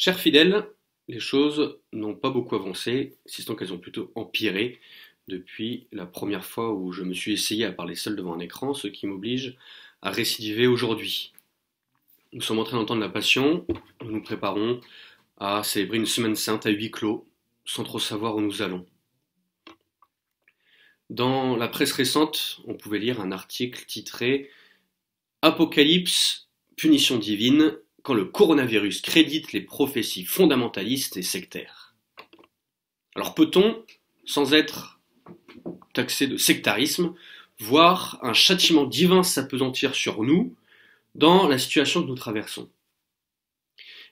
Chers fidèles, les choses n'ont pas beaucoup avancé, si ce n'est qu'elles ont plutôt empiré depuis la première fois où je me suis essayé à parler seul devant un écran, ce qui m'oblige à récidiver aujourd'hui. Nous sommes en train d'entendre la Passion, nous nous préparons à célébrer une semaine sainte à huis clos, sans trop savoir où nous allons. Dans la presse récente, on pouvait lire un article titré Apocalypse, punition divine, quand le coronavirus crédite les prophéties fondamentalistes et sectaires. Alors peut-on, sans être taxé de sectarisme, voir un châtiment divin s'appesantir sur nous dans la situation que nous traversons?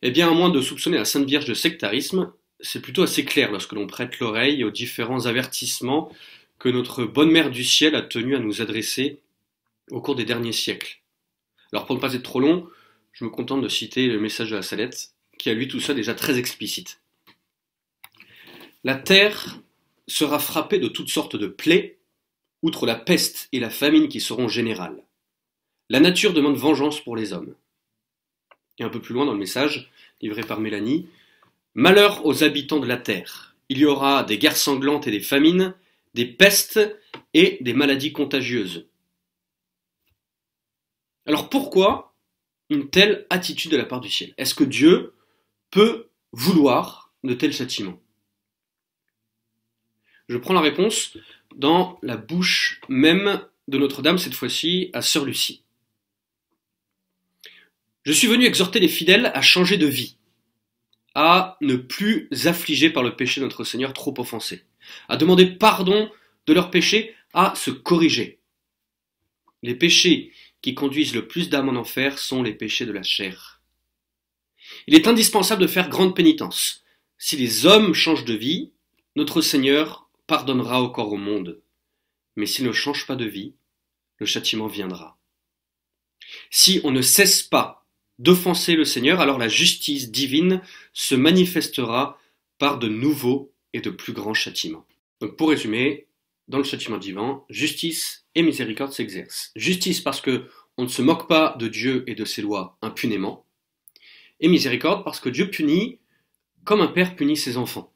Eh bien, à moins de soupçonner la Sainte Vierge de sectarisme, c'est plutôt assez clair lorsque l'on prête l'oreille aux différents avertissements que notre bonne mère du ciel a tenu à nous adresser au cours des derniers siècles. Alors pour ne pas être trop long, je me contente de citer le message de la Salette, qui à lui tout seul est déjà très explicite. La terre sera frappée de toutes sortes de plaies, outre la peste et la famine qui seront générales. La nature demande vengeance pour les hommes. Et un peu plus loin dans le message, livré par Mélanie, malheur aux habitants de la terre. Il y aura des guerres sanglantes et des famines, des pestes et des maladies contagieuses. Alors pourquoi une telle attitude de la part du ciel? Est-ce que Dieu peut vouloir de tels châtiments? Je prends la réponse dans la bouche même de Notre-Dame, cette fois-ci à Sœur Lucie. Je suis venu exhorter les fidèles à changer de vie, à ne plus affliger par le péché de notre Seigneur trop offensé, à demander pardon de leurs péchés, à se corriger. Les péchés qui conduisent le plus d'âmes en enfer sont les péchés de la chair. Il est indispensable de faire grande pénitence. Si les hommes changent de vie, notre Seigneur pardonnera encore au monde. Mais s'ils ne changent pas de vie, le châtiment viendra. Si on ne cesse pas d'offenser le Seigneur, alors la justice divine se manifestera par de nouveaux et de plus grands châtiments. Donc pour résumer, dans le châtiment divin, justice et miséricorde s'exercent. Justice parce que on ne se moque pas de Dieu et de ses lois impunément, et miséricorde parce que Dieu punit comme un père punit ses enfants.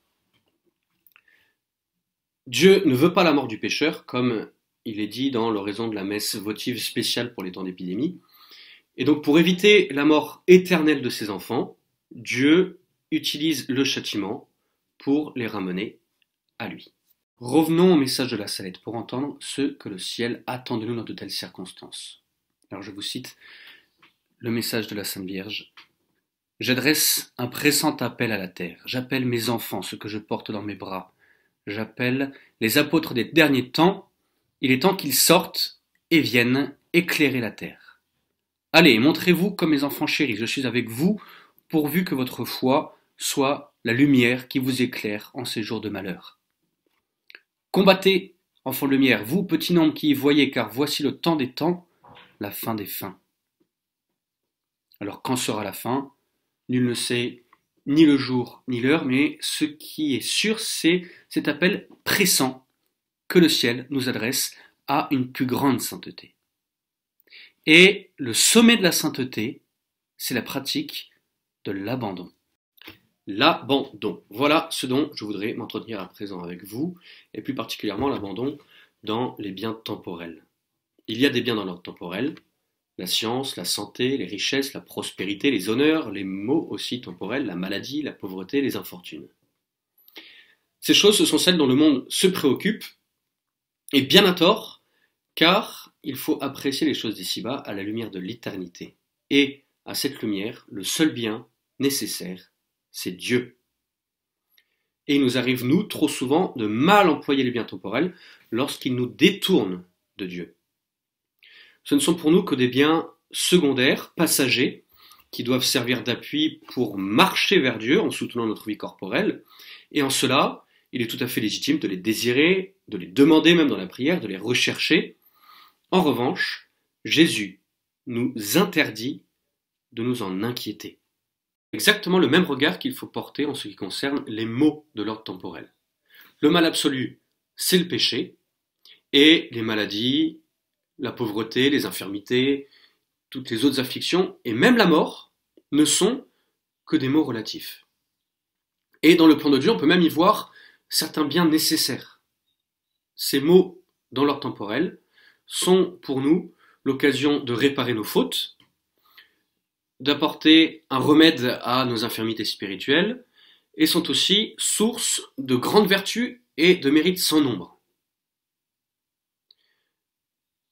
Dieu ne veut pas la mort du pécheur, comme il est dit dans l'oraison de la messe votive spéciale pour les temps d'épidémie. Et donc pour éviter la mort éternelle de ses enfants, Dieu utilise le châtiment pour les ramener à lui. Revenons au message de la Salette pour entendre ce que le ciel attend de nous dans de telles circonstances. Alors je vous cite le message de la Sainte Vierge. J'adresse un pressant appel à la terre. J'appelle mes enfants, ceux que je porte dans mes bras. J'appelle les apôtres des derniers temps. Il est temps qu'ils sortent et viennent éclairer la terre. Allez, montrez-vous comme mes enfants chéris. Je suis avec vous, pourvu que votre foi soit la lumière qui vous éclaire en ces jours de malheur. Combattez, enfants de lumière, vous, petit nombre qui y voyez, car voici le temps des temps, la fin des fins. Alors quand sera la fin? Nul ne sait ni le jour ni l'heure, mais ce qui est sûr, c'est cet appel pressant que le ciel nous adresse à une plus grande sainteté. Et le sommet de la sainteté, c'est la pratique de l'abandon. L'abandon. Voilà ce dont je voudrais m'entretenir à présent avec vous, et plus particulièrement l'abandon dans les biens temporels. Il y a des biens dans l'ordre temporel, la science, la santé, les richesses, la prospérité, les honneurs, les maux aussi temporels, la maladie, la pauvreté, les infortunes. Ces choses, ce sont celles dont le monde se préoccupe, et bien à tort, car il faut apprécier les choses d'ici-bas à la lumière de l'éternité. Et à cette lumière, le seul bien nécessaire, c'est Dieu. Et il nous arrive, nous, trop souvent, de mal employer les biens temporels lorsqu'ils nous détournent de Dieu. Ce ne sont pour nous que des biens secondaires, passagers, qui doivent servir d'appui pour marcher vers Dieu en soutenant notre vie corporelle. Et en cela, il est tout à fait légitime de les désirer, de les demander même dans la prière, de les rechercher. En revanche, Jésus nous interdit de nous en inquiéter. Exactement le même regard qu'il faut porter en ce qui concerne les maux de l'ordre temporel. Le mal absolu, c'est le péché, et les maladies, la pauvreté, les infirmités, toutes les autres afflictions, et même la mort, ne sont que des maux relatifs. Et dans le plan de Dieu, on peut même y voir certains biens nécessaires. Ces maux, dans leur temporel, sont pour nous l'occasion de réparer nos fautes, d'apporter un remède à nos infirmités spirituelles, et sont aussi source de grandes vertus et de mérites sans nombre.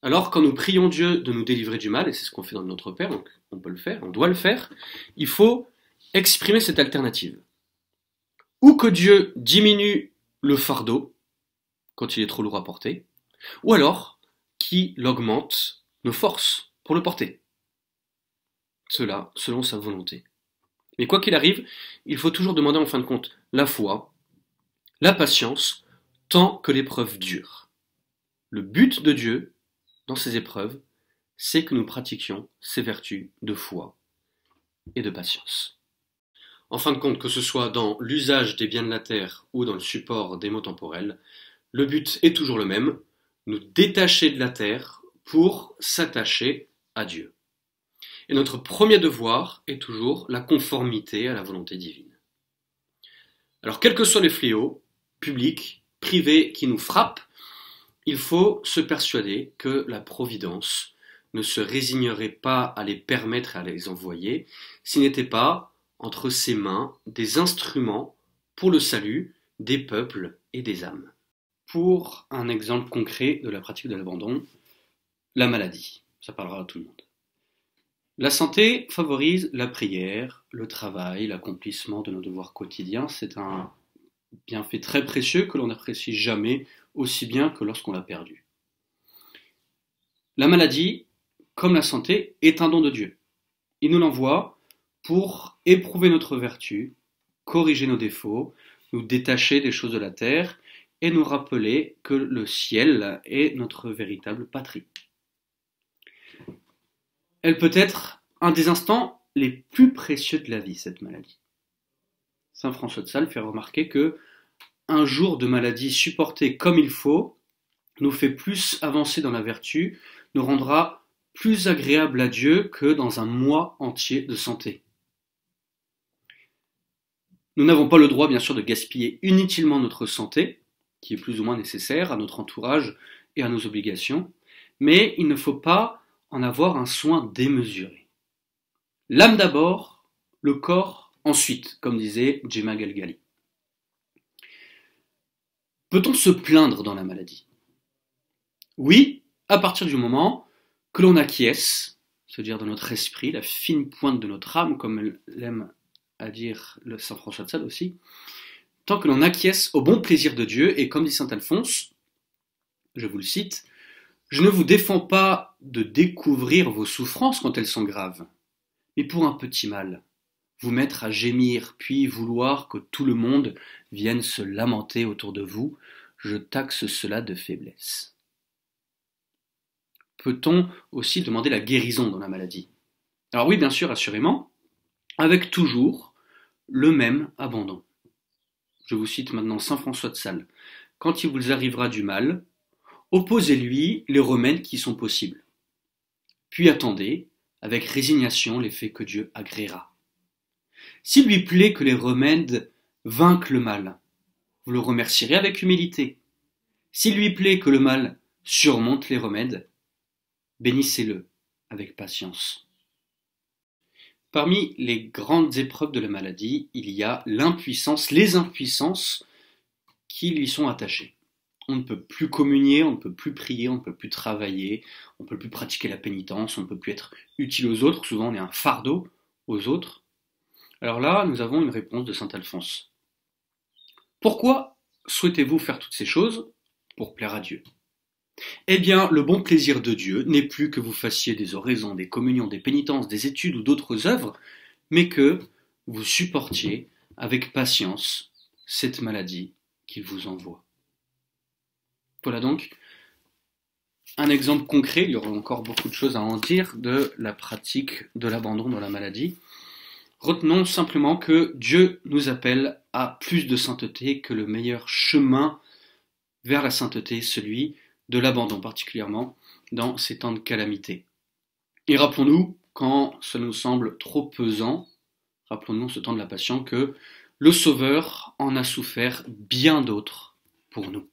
Alors, quand nous prions Dieu de nous délivrer du mal, et c'est ce qu'on fait dans notre Père, donc on peut le faire, on doit le faire, il faut exprimer cette alternative. Ou que Dieu diminue le fardeau, quand il est trop lourd à porter, ou alors qu'il augmente nos forces pour le porter. Cela selon sa volonté. Mais quoi qu'il arrive, il faut toujours demander en fin de compte la foi, la patience, tant que l'épreuve dure. Le but de Dieu, dans ces épreuves, c'est que nous pratiquions ces vertus de foi et de patience. En fin de compte, que ce soit dans l'usage des biens de la terre ou dans le support des maux temporels, le but est toujours le même, nous détacher de la terre pour s'attacher à Dieu. Et notre premier devoir est toujours la conformité à la volonté divine. Alors, quels que soient les fléaux, publics, privés, qui nous frappent, il faut se persuader que la Providence ne se résignerait pas à les permettre et à les envoyer, s'il n'était pas, entre ses mains, des instruments pour le salut des peuples et des âmes. Pour un exemple concret de la pratique de l'abandon, la maladie, ça parlera à tout le monde. La santé favorise la prière, le travail, l'accomplissement de nos devoirs quotidiens. C'est un bienfait très précieux que l'on n'apprécie jamais aussi bien que lorsqu'on l'a perdu. La maladie, comme la santé, est un don de Dieu. Il nous l'envoie pour éprouver notre vertu, corriger nos défauts, nous détacher des choses de la terre et nous rappeler que le ciel est notre véritable patrie. Elle peut être un des instants les plus précieux de la vie, cette maladie. Saint François de Sales fait remarquer que un jour de maladie supporté comme il faut nous fait plus avancer dans la vertu, nous rendra plus agréable à Dieu que dans un mois entier de santé. Nous n'avons pas le droit, bien sûr, de gaspiller inutilement notre santé, qui est plus ou moins nécessaire à notre entourage et à nos obligations, mais il ne faut pas en avoir un soin démesuré. L'âme d'abord, le corps ensuite, comme disait Gemma Galgali. Peut-on se plaindre dans la maladie? Oui, à partir du moment que l'on acquiesce, c'est-à-dire dans notre esprit, la fine pointe de notre âme, comme l'aime à dire le Saint François de Sales aussi, tant que l'on acquiesce au bon plaisir de Dieu, et comme dit Saint Alphonse, je vous le cite, « Je ne vous défends pas de découvrir vos souffrances quand elles sont graves, mais pour un petit mal, vous mettre à gémir, puis vouloir que tout le monde vienne se lamenter autour de vous, je taxe cela de faiblesse. » Peut-on aussi demander la guérison dans la maladie? Alors oui, bien sûr, assurément, avec toujours le même abandon. Je vous cite maintenant Saint François de Sales. « Quand il vous arrivera du mal, opposez-lui les remèdes qui sont possibles. Puis attendez, avec résignation, l'effet que Dieu agréera. S'il lui plaît que les remèdes vainquent le mal, vous le remercierez avec humilité. S'il lui plaît que le mal surmonte les remèdes, bénissez-le avec patience. » Parmi les grandes épreuves de la maladie, il y a l'impuissance, les impuissances qui lui sont attachées. On ne peut plus communier, on ne peut plus prier, on ne peut plus travailler, on ne peut plus pratiquer la pénitence, on ne peut plus être utile aux autres, souvent on est un fardeau aux autres. Alors là, nous avons une réponse de saint Alphonse. Pourquoi souhaitez-vous faire toutes ces choses? Pour plaire à Dieu. Eh bien, le bon plaisir de Dieu n'est plus que vous fassiez des oraisons, des communions, des pénitences, des études ou d'autres œuvres, mais que vous supportiez avec patience cette maladie qu'il vous envoie. Voilà donc un exemple concret, il y aura encore beaucoup de choses à en dire, de la pratique de l'abandon dans la maladie. Retenons simplement que Dieu nous appelle à plus de sainteté, que le meilleur chemin vers la sainteté, celui de l'abandon, particulièrement dans ces temps de calamité. Et rappelons-nous, quand ça nous semble trop pesant, rappelons-nous en ce temps de la Passion que le Sauveur en a souffert bien d'autres pour nous.